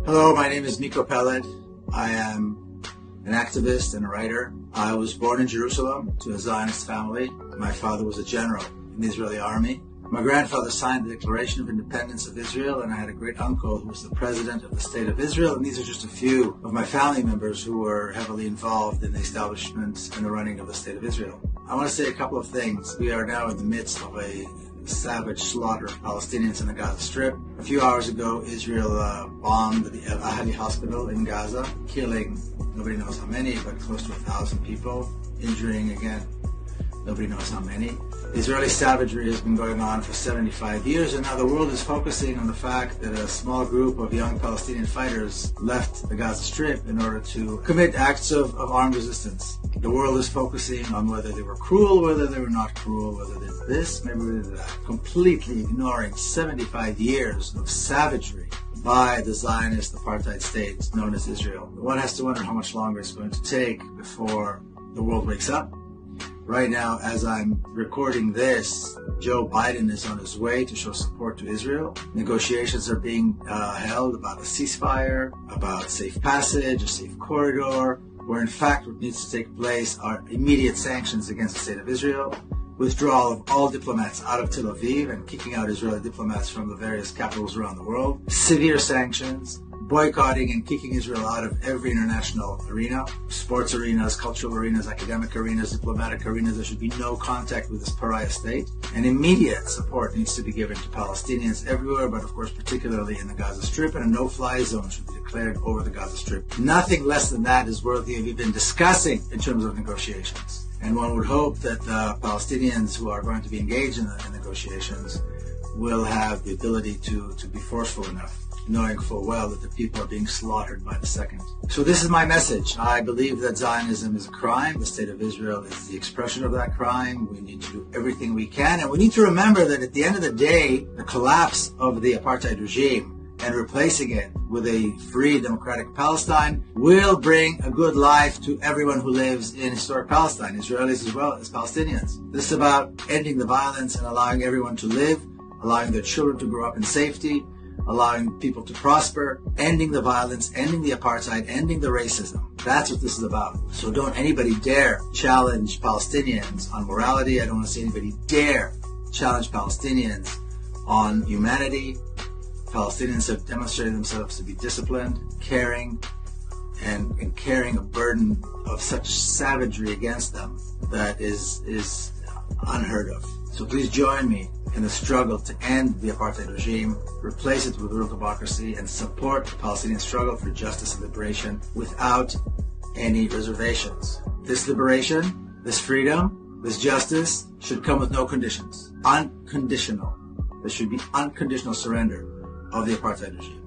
Hello, my name is Miko Peled. I am an activist and a writer. I was born in Jerusalem to a Zionist family. My father was a general in the Israeli army. My grandfather signed the Declaration of Independence of Israel, and I had a great uncle who was the president of the State of Israel. And these are just a few of my family members who were heavily involved in the establishment and the running of the State of Israel. I want to say a couple of things. We are now in the midst of a savage slaughter of Palestinians in the Gaza Strip. A few hours ago, Israel bombed the El Ahli hospital in Gaza, killing nobody knows how many, but close to 1,000 people, injuring again nobody knows how many. Israeli savagery has been going on for 75 years, and now the world is focusing on the fact that a small group of young Palestinian fighters left the Gaza Strip in order to commit acts of armed resistance. The world is focusing on whether they were cruel, whether they were not cruel, whether they did this, maybe they did that, completely ignoring 75 years of savagery by the Zionist apartheid state known as Israel. One has to wonder how much longer it's going to take before the world wakes up. Right now, as I'm recording this, Joe Biden is on his way to show support to Israel. Negotiations are being held about a ceasefire, about safe passage, a safe corridor, where in fact what needs to take place are immediate sanctions against the State of Israel, withdrawal of all diplomats out of Tel Aviv and kicking out Israeli diplomats from the various capitals around the world, severe sanctions, boycotting and kicking Israel out of every international arena, sports arenas, cultural arenas, academic arenas, diplomatic arenas. There should be no contact with this pariah state. And immediate support needs to be given to Palestinians everywhere, but of course particularly in the Gaza Strip, and a no-fly zone should be declared over the Gaza Strip. Nothing less than that is worthy of even discussing in terms of negotiations. And one would hope that the Palestinians who are going to be engaged in the negotiations will have the ability to be forceful enough, knowing full well that the people are being slaughtered by the second. So this is my message. I believe that Zionism is a crime. The State of Israel is the expression of that crime. We need to do everything we can. And we need to remember that at the end of the day, the collapse of the apartheid regime and replacing it with a free, democratic Palestine will bring a good life to everyone who lives in historic Palestine, Israelis as well as Palestinians. This is about ending the violence and allowing everyone to live, allowing their children to grow up in safety, allowing people to prosper, ending the violence, ending the apartheid, ending the racism. That's what this is about. So don't anybody dare challenge Palestinians on morality. I don't want to see anybody dare challenge Palestinians on humanity. Palestinians have demonstrated themselves to be disciplined, caring, and carrying a burden of such savagery against them that is unheard of. So please join me in the struggle to end the apartheid regime, replace it with real democracy, and support the Palestinian struggle for justice and liberation without any reservations. This liberation, this freedom, this justice should come with no conditions. Unconditional. There should be unconditional surrender of the apartheid regime.